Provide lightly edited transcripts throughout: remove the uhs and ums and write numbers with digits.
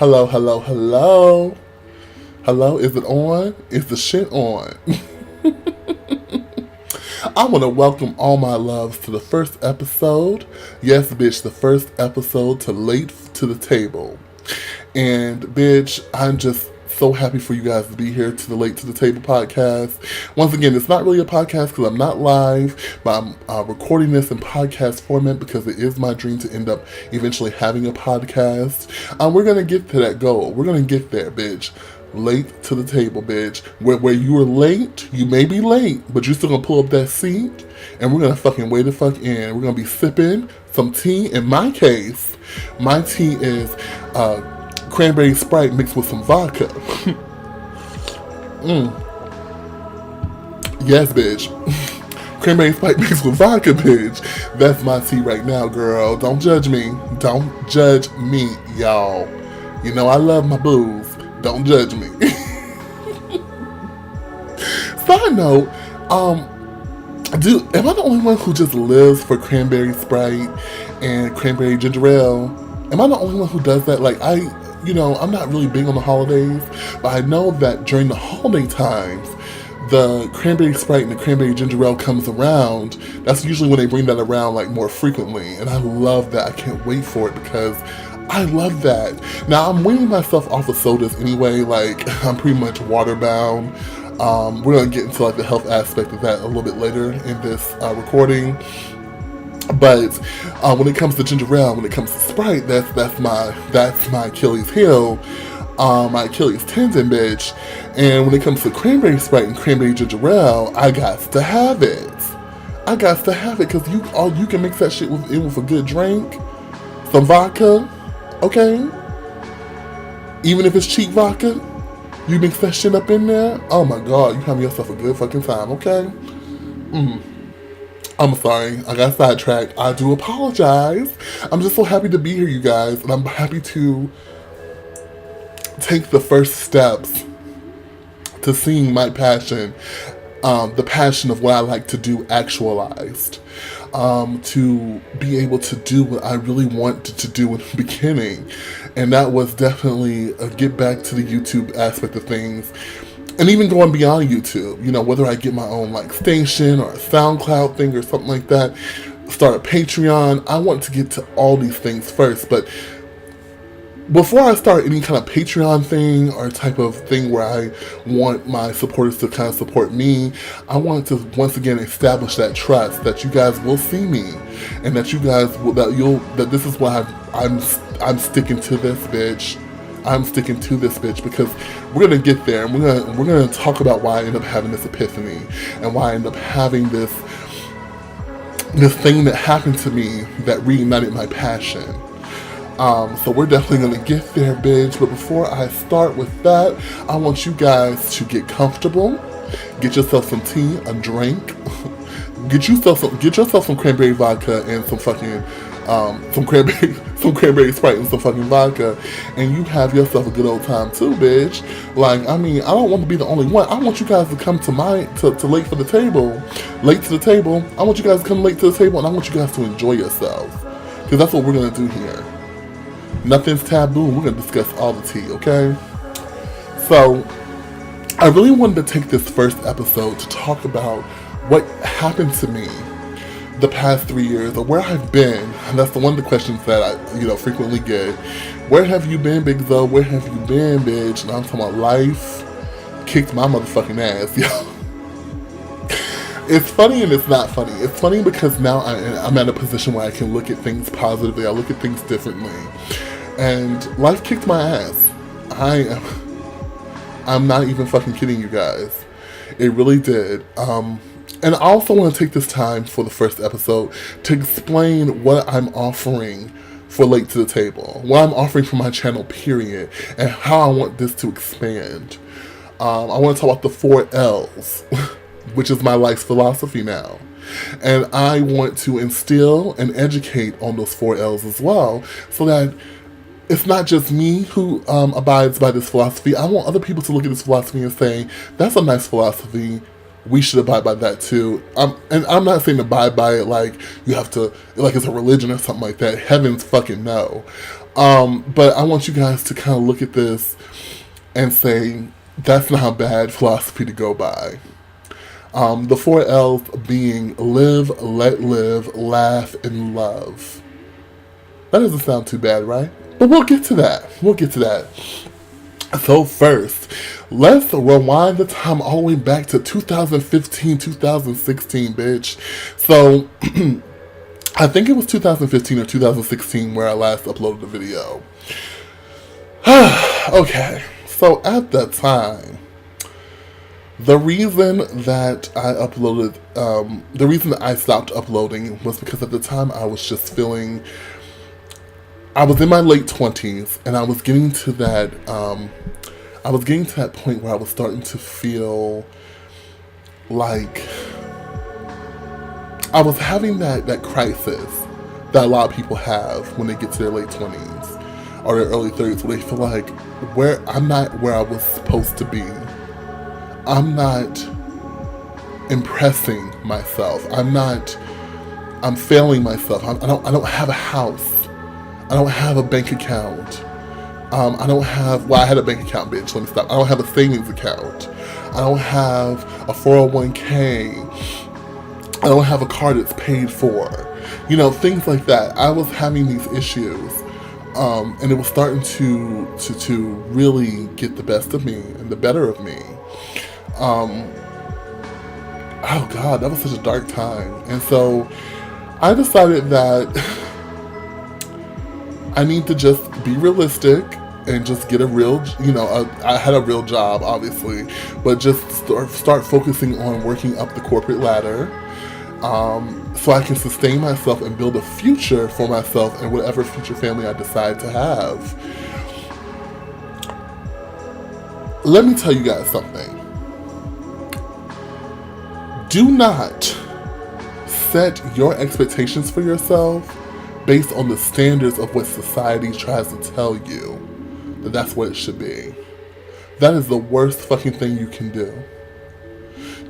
Hello, hello, hello. Hello, is it on? Is the shit on? I want to welcome all my loves to the first episode. Yes, bitch, the first episode to Late to the Table. And, bitch, I'm just so happy for you guys to be here to the Late to the Table podcast. Once again, it's not really a podcast because I'm not live, but I'm recording this in podcast format because it is my dream to end up eventually having a podcast. We're going to get to that goal. We're going to get there, bitch. Late to the table, bitch. Where you were late, you may be late, but you're still gonna pull up that seat, and we're gonna fucking wait the fuck in. We're gonna be sipping some tea. In my case, my tea is cranberry Sprite mixed with some vodka. Yes, bitch. Cranberry Sprite mixed with vodka, bitch. That's my tea right now, girl. Don't judge me. Don't judge me, y'all. You know I love my booze. Don't judge me. Side note, am I the only one who just lives for cranberry Sprite and cranberry ginger ale? Am I the only one who does that? Like, I'm not really big on the holidays, but I know that during the holiday times, the cranberry Sprite and the cranberry ginger ale comes around. That's usually when they bring that around, like, more frequently. And I love that. I can't wait for it because I love that. Now, I'm weaning myself off of sodas anyway. Like, I'm pretty much water bound. We're going to get into, like, the health aspect of that a little bit later in this recording. But when it comes to ginger ale, when it comes to Sprite, that's my Achilles heel, my Achilles tendon, bitch. And when it comes to cranberry Sprite and cranberry ginger ale, I got to have it. I got to have it because you can mix that shit with a good drink, some vodka. Okay? Even if it's cheap vodka, you mix that shit up in there, oh my god, you have yourself a good fucking time, okay? I'm sorry, I got sidetracked. I do apologize. I'm just so happy to be here, you guys, and I'm happy to take the first steps to seeing my passion, the passion of what I like to do actualized. To be able to do what I really wanted to do in the beginning. And that was definitely a get back to the YouTube aspect of things. And even going beyond YouTube, whether I get my own like station or a SoundCloud thing or something like that, start a Patreon. I want to get to all these things first, but before I start any kind of Patreon thing or type of thing where I want my supporters to kind of support me, I want to once again establish that trust that you guys will see me, and that you guys will, that this is why I'm sticking to this, bitch. I'm sticking to this, bitch, because we're gonna get there, and we're gonna talk about why I end up having this epiphany and why I end up having this thing that happened to me that reignited my passion. So we're definitely going to get there, bitch. But before I start with that, I want you guys to get comfortable. Get yourself some tea, a drink. Get yourself some cranberry vodka and some fucking some cranberry Sprite and some fucking vodka, and you have yourself a good old time too, bitch. Like, I mean, I don't want to be the only one. I want you guys to come to Late for the Table, Late to the Table. I want you guys to come late to the table, and I want you guys to enjoy yourselves, because that's what we're gonna do here. Nothing's taboo. We're going to discuss all the tea, okay? So, I really wanted to take this first episode to talk about what happened to me the past 3 years, or where I've been. And that's one of the questions that I, frequently get. Where have you been, Big Zo? Where have you been, bitch? And I'm talking about life kicked my motherfucking ass, yo. It's funny and it's not funny. It's funny because now I'm at a position where I can look at things positively. I look at things differently. And life kicked my ass. I'm not even fucking kidding you guys. It really did. And I also want to take this time for the first episode to explain what I'm offering for Late to the Table. What I'm offering for my channel, period. And how I want this to expand. I want to talk about the 4 L's. Which is my life's philosophy now. And I want to instill and educate on those 4 L's as well, so that it's not just me who abides by this philosophy. I want other people to look at this philosophy and say, that's a nice philosophy. we should abide by that too. And I'm not saying abide by it like you have to, like it's a religion or something like that. Heavens fucking no. But I want you guys to kind of look at this and say, that's not a bad philosophy to go by. The 4 L's being live, let live, laugh, and love. That doesn't sound too bad, right? But we'll get to that. We'll get to that. So first, let's rewind the time all the way back to 2015, 2016, bitch. So, I think it was 2015 or 2016 where I last uploaded a video. Okay, so at that time, the reason that the reason that I stopped uploading was because at the time I was just feeling, I was in my late 20s and I was getting to that, point where I was starting to feel like I was having that crisis that a lot of people have when they get to their late 20s or their early 30s, where they feel like, I'm not where I was supposed to be. I'm not impressing myself. I'm failing myself. I don't have a house. I don't have a bank account. I had a bank account, bitch, let me stop. I don't have a savings account. I don't have a 401k. I don't have a car that's paid for. Things like that. I was having these issues. And it was starting to really get the best of me and the better of me. Oh God, that was such a dark time. And so I decided that I need to just be realistic and just get a real, I had a real job, obviously, but just start focusing on working up the corporate ladder, so I can sustain myself and build a future for myself and whatever future family I decide to have. Let me tell you guys something. Do not set your expectations for yourself based on the standards of what society tries to tell you that that's what it should be. That is the worst fucking thing you can do.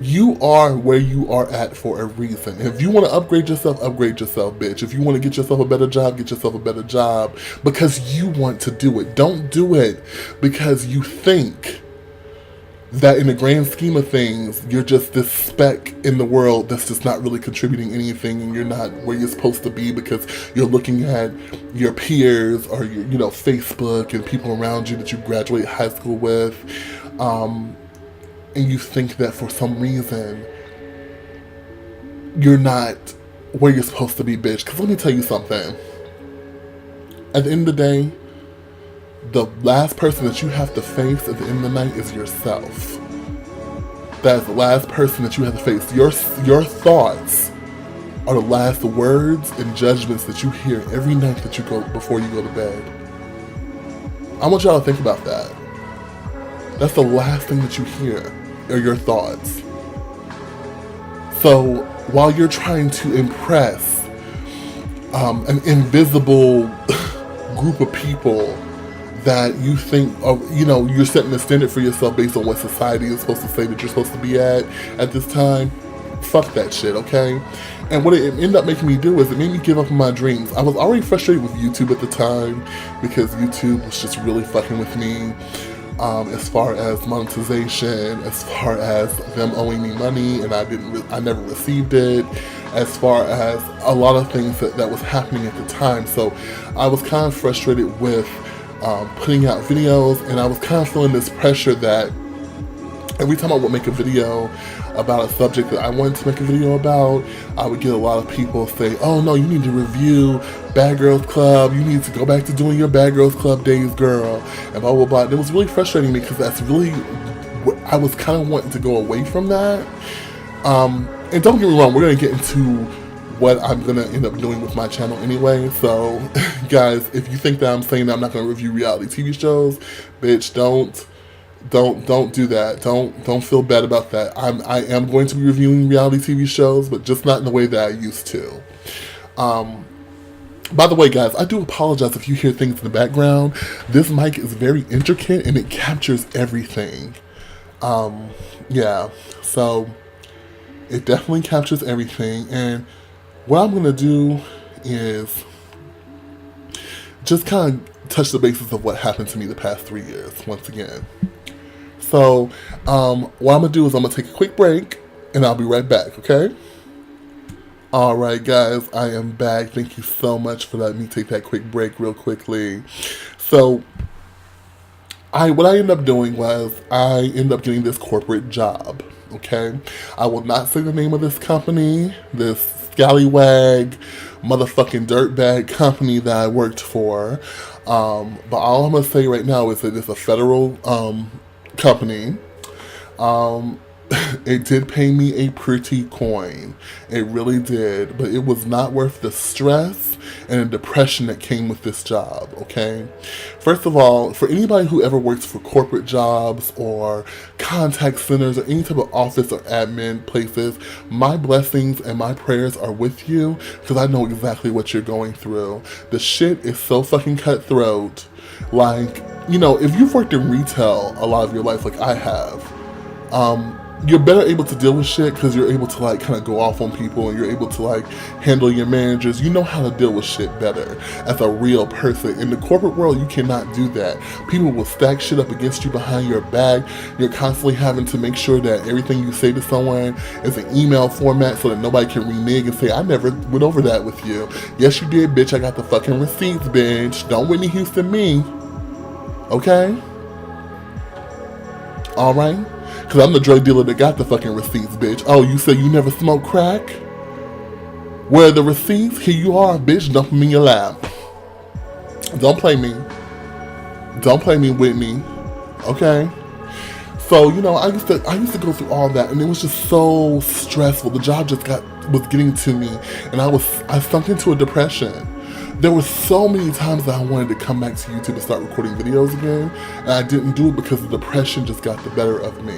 You are where you are at for a reason. If you want to upgrade yourself, bitch. If you want to get yourself a better job, get yourself a better job because you want to do it. Don't do it because you think that in the grand scheme of things, you're just this speck in the world that's just not really contributing anything, and you're not where you're supposed to be because you're looking at your peers or your, Facebook and people around you that you graduate high school with, and you think that for some reason you're not where you're supposed to be, bitch. Because let me tell you something. At the end of the day, the last person that you have to face at the end of the night is yourself. That's the last person that you have to face. Your thoughts are the last words and judgments that you hear every night that you go before you go to bed. I want y'all to think about that. That's the last thing that you hear are your thoughts. So while you're trying to impress an invisible group of people that you think of, you're setting a standard for yourself based on what society is supposed to say that you're supposed to be at this time, fuck that shit, okay? And what it ended up making me do is it made me give up on my dreams. I was already frustrated with YouTube at the time because YouTube was just really fucking with me, as far as monetization, as far as them owing me money and I never received it, as far as a lot of things that was happening at the time. So I was kind of frustrated with putting out videos, and I was kind of feeling this pressure that every time I would make a video about a subject that I wanted to make a video about, I would get a lot of people say, oh no, you need to review Bad Girls Club, you need to go back to doing your Bad Girls Club days, girl, and blah blah blah. It was really frustrating me because that's really, I was kind of wanting to go away from that. And don't get me wrong, we're going to get into what I'm going to end up doing with my channel anyway. So guys, if you think that I'm saying that I'm not going to review reality TV shows, bitch, don't do that. Don't feel bad about that. I am going to be reviewing reality TV shows, but just not in the way that I used to. By the way, guys, I do apologize if you hear things in the background. This mic is very intricate and it captures everything. Yeah, so It definitely captures everything. And what I'm going to do is just kind of touch the basis of what happened to me the past 3 years once again. So what I'm going to do is I'm going to take a quick break and I'll be right back, okay? Alright guys, I am back. Thank you so much for letting me take that quick break real quickly. So what I ended up doing was I ended up getting this corporate job, okay? I will not say the name of this company, this scallywag, motherfucking dirtbag company that I worked for. But all I'm going to say right now is that it's a federal company. It did pay me a pretty coin. It really did. But it was not worth the stress and the depression that came with this job, okay? First of all, for anybody who ever works for corporate jobs or contact centers or any type of office or admin places, my blessings and my prayers are with you because I know exactly what you're going through. The shit is so fucking cutthroat. Like, you know, if you've worked in retail a lot of your life like I have, you're better able to deal with shit because you're able to like kind of go off on people and you're able to like handle your managers. You know how to deal with shit better as a real person. In the corporate world, you cannot do that. People will stack shit up against you behind your back. You're constantly having to make sure that everything you say to someone is an email format so that nobody can renege and say, I never went over that with you. Yes, you did, bitch. I got the fucking receipts, bitch. Don't Whitney Houston me. Okay? Alright? Because I'm the drug dealer that got the fucking receipts, bitch. Oh, you say you never smoked crack? Where are the receipts? Here you are, bitch. Dump them in your lap. Don't play me. Don't play me, Whitney. Okay? So, you know, I used to go through all that, and it was just so stressful. The job just was getting to me, and I sunk into a depression. There were so many times that I wanted to come back to YouTube and start recording videos again, and I didn't do it because the depression just got the better of me.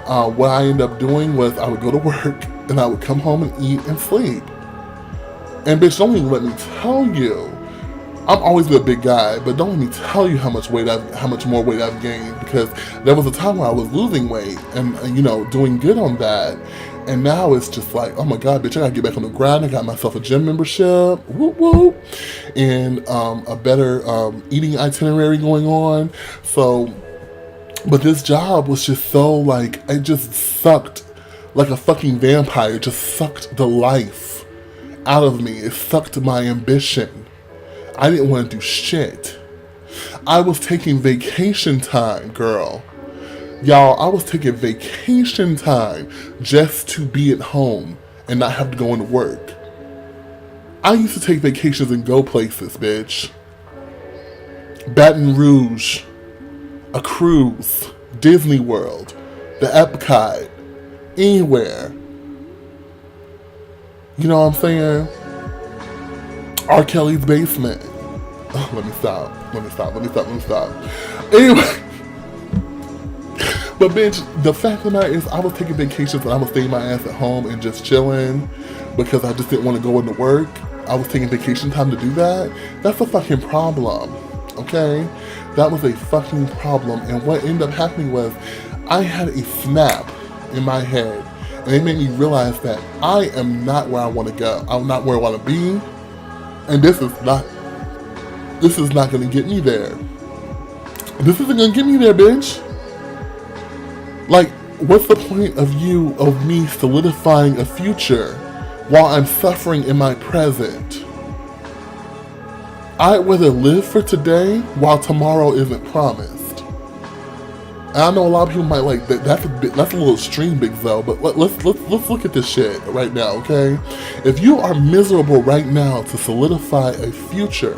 What I ended up doing was I would go to work, and I would come home and eat and sleep. And bitch, don't even let me tell you, I'm always been a big guy, but don't let me tell you how much more weight I've gained, because there was a time where I was losing weight and you know, doing good on that. And now it's just like, oh my God, bitch, I gotta get back on the grind. I got myself a gym membership, whoop whoop, and a better eating itinerary going on. So, but this job was just so like, it just sucked like a fucking vampire. It just sucked the life out of me. It sucked my ambition. I didn't want to do shit. I was taking vacation time, girl. Y'all, I was taking vacation time just to be at home and not have to go into work. I used to take vacations and go places, bitch. Baton Rouge, a cruise, Disney World, the Epcot, anywhere. You know what I'm saying? R. Kelly's basement. Oh, let me stop. Anyway. But bitch, the fact of the matter is I was taking vacations and I was staying my ass at home and just chilling because I just didn't want to go into work. I was taking vacation time to do that. That's a fucking problem, okay? That was a fucking problem. And what ended up happening was I had a snap in my head and it made me realize that I am not where I want to go. I'm not where I want to be. And this is not going to get me there. This isn't going to get me there, bitch. Like, what's the point of me solidifying a future while I'm suffering in my present? I'd rather live for today while tomorrow isn't promised. And I know a lot of people might like that. That's a little extreme, Big Zo. But let's look at this shit right now, okay? If you are miserable right now to solidify a future,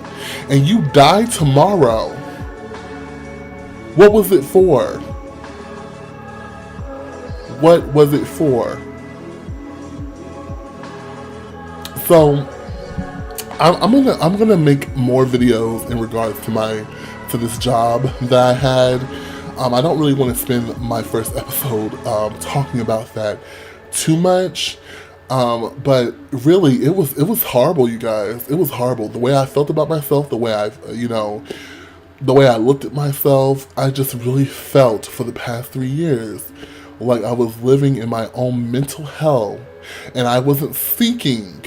and you die tomorrow, what was it for? What was it for? So I'm gonna make more videos in regards to this job that I had. I don't really want to spend my first episode talking about that too much, but really it was horrible, you guys. It was horrible. The way I felt about myself, the way the way I looked at myself, I just really felt for the past 3 years like I was living in my own mental hell, and I wasn't seeking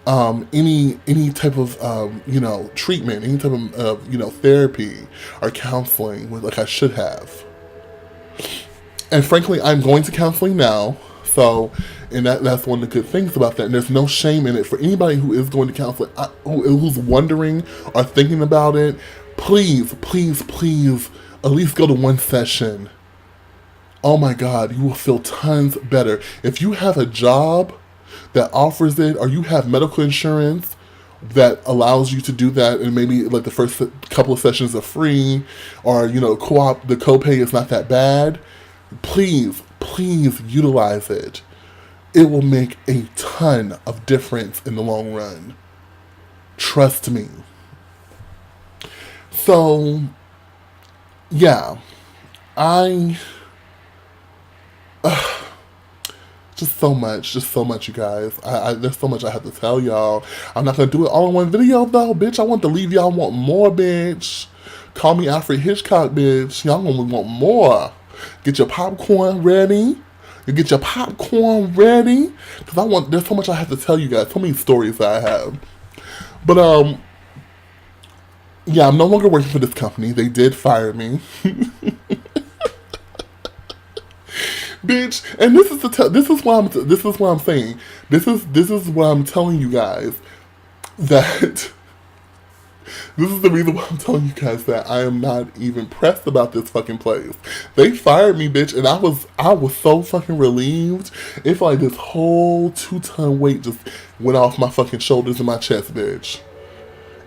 any type of treatment, any type of therapy or counseling like I should have. And frankly, I'm going to counseling now. So, and that's one of the good things about that. And there's no shame in it for anybody who is going to counseling, who's wondering or thinking about it. Please, please, please, at least go to one session. Oh my God, you will feel tons better. If you have a job that offers it, or you have medical insurance that allows you to do that, and maybe like the first couple of sessions are free, or the copay is not that bad, please utilize it. It will make a ton of difference in the long run. Trust me. So, yeah, just so much, you guys. There's so much I have to tell y'all. I'm not gonna do it all in one video though, bitch. I want to leave y'all want more, bitch. Call me Alfred Hitchcock, bitch. Y'all gonna want more. Get your popcorn ready. Cause there's so much I have to tell you guys. So many stories that I have. But yeah, I'm no longer working for this company. They did fire me. Bitch, and this is what I'm saying. This is what I'm telling you guys, that this is the reason why I'm telling you guys that I am not even pressed about this fucking place. They fired me, bitch, and I was so fucking relieved. It felt like this whole 2-ton weight just went off my fucking shoulders and my chest, bitch.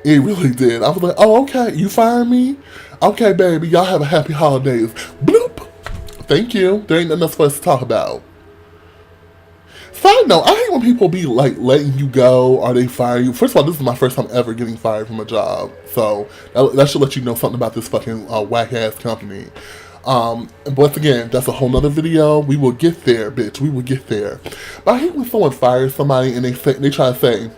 It really did. I was like, oh, okay, you fired me? Okay, baby, y'all have a happy holidays. Bloop. Thank you. There ain't nothing else for us to talk about. Side note, I hate when people be like letting you go or they fire you. First of all, this is my first time ever getting fired from a job. So that should let you know something about this fucking whack ass company. But once again, that's a whole nother video. We will get there, bitch. We will get there. But I hate when someone fires somebody and they try to say,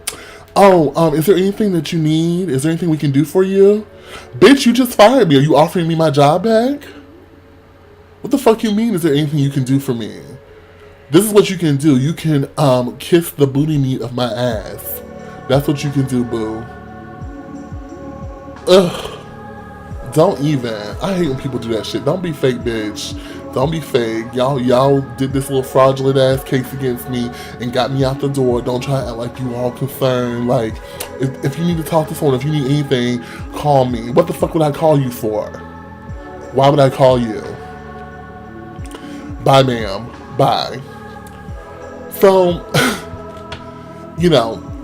oh, is there anything that you need? Is there anything we can do for you? Bitch, you just fired me. Are you offering me my job back? What the fuck you mean, is there anything you can do for me? This is what you can do. You can kiss the booty meat of my ass. That's what you can do, boo. Ugh. Don't even. I hate when people do that shit. Don't be fake, bitch. Don't be fake. Y'all did this little fraudulent ass case against me and got me out the door. Don't try to act like you all concerned. Like, if you need to talk to someone, if you need anything, call me. What the fuck would I call you for? Why would I call you? Bye, ma'am. Bye. So,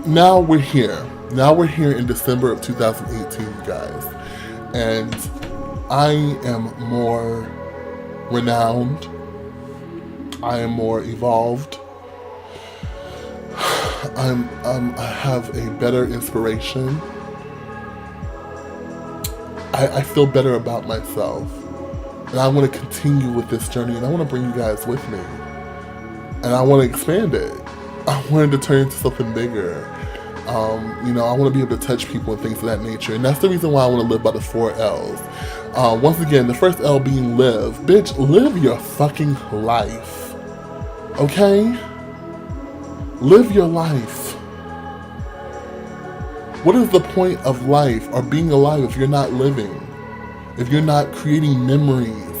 now we're here. Now we're here in December of 2018, you guys. And I am more renowned. I am more evolved. I have a better inspiration. I feel better about myself. And I want to continue with this journey, and I want to bring you guys with me. And I want to expand it. I wanted to turn into something bigger. I want to be able to touch people and things of that nature. And that's the reason why I want to live by the 4 L's. Once again, the first L being live. Bitch, live your fucking life. Okay? Live your life. What is the point of life or being alive if you're not living? If you're not creating memories,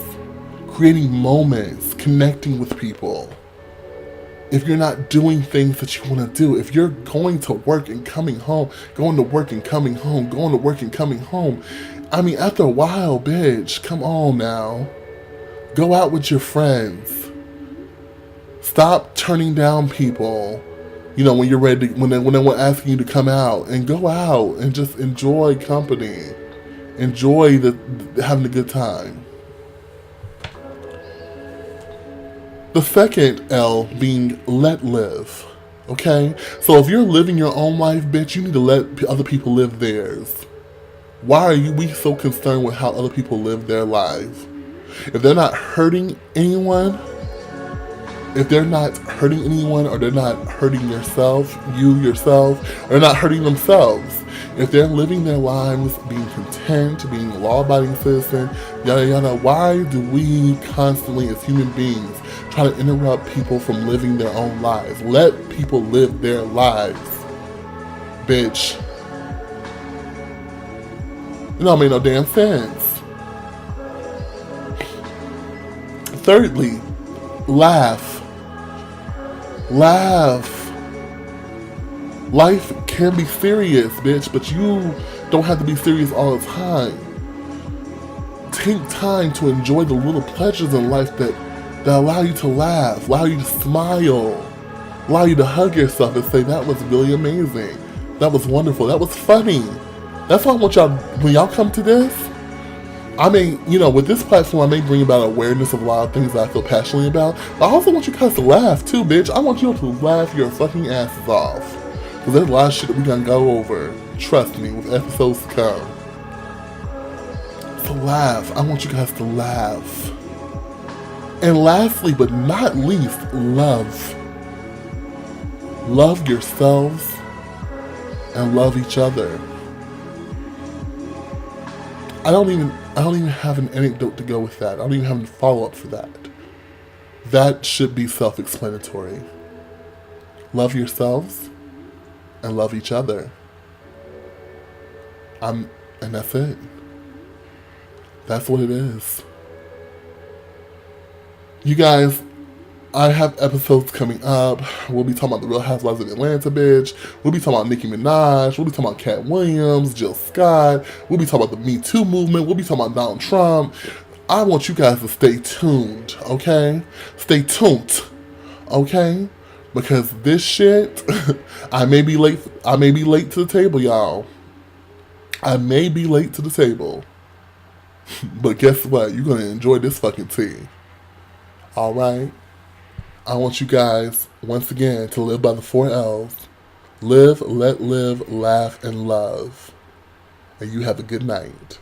creating moments, connecting with people, if you're not doing things that you want to do, if you're going to work and coming home, going to work and coming home, going to work and coming home, I mean, after a while, bitch, come on now. Go out with your friends. Stop turning down people, when you're ready to, when they're asking you to come out, and go out and just enjoy company. Enjoy having a good time. The second L being let live. Okay? So if you're living your own life, bitch, you need to let other people live theirs. Why are we so concerned with how other people live their lives? If they're not hurting anyone, or they're not hurting yourself, or they're not hurting themselves, If they're living their lives being content, being a law-abiding citizen, yada yada, why do we constantly as human beings try to interrupt people from living their own lives? Let people live their lives, bitch. It don't make no damn sense. Thirdly, laugh. Laugh. Life can be serious, bitch, but you don't have to be serious all the time. Take time to enjoy the little pleasures in life that allow you to laugh, allow you to smile, allow you to hug yourself and say, that was really amazing. That was wonderful. That was funny. That's why I want y'all, when y'all come to this, I may, with this platform, I may bring about awareness of a lot of things that I feel passionately about. But I also want you guys to laugh too, bitch. I want you to laugh your fucking asses off. Because there's a lot of shit that we gonna go over. Trust me, with episodes to come. So laugh. I want you guys to laugh. And lastly, but not least, love. Love yourselves and love each other. I don't even have an anecdote to go with that. I don't even have a follow-up for that. That should be self-explanatory. Love yourselves and love each other. And that's it. That's what it is. You guys, I have episodes coming up. We'll be talking about the Real Housewives of Atlanta, bitch. We'll be talking about Nicki Minaj. We'll be talking about Cat Williams, Jill Scott. We'll be talking about the Me Too movement. We'll be talking about Donald Trump. I want you guys to stay tuned, okay? Stay tuned, okay? Because this shit, I may be late to the table, y'all. I may be late to the table. But guess what? You're going to enjoy this fucking tea. All right? I want you guys, once again, to live by the 4 L's. Live, let live, laugh, and love. And you have a good night.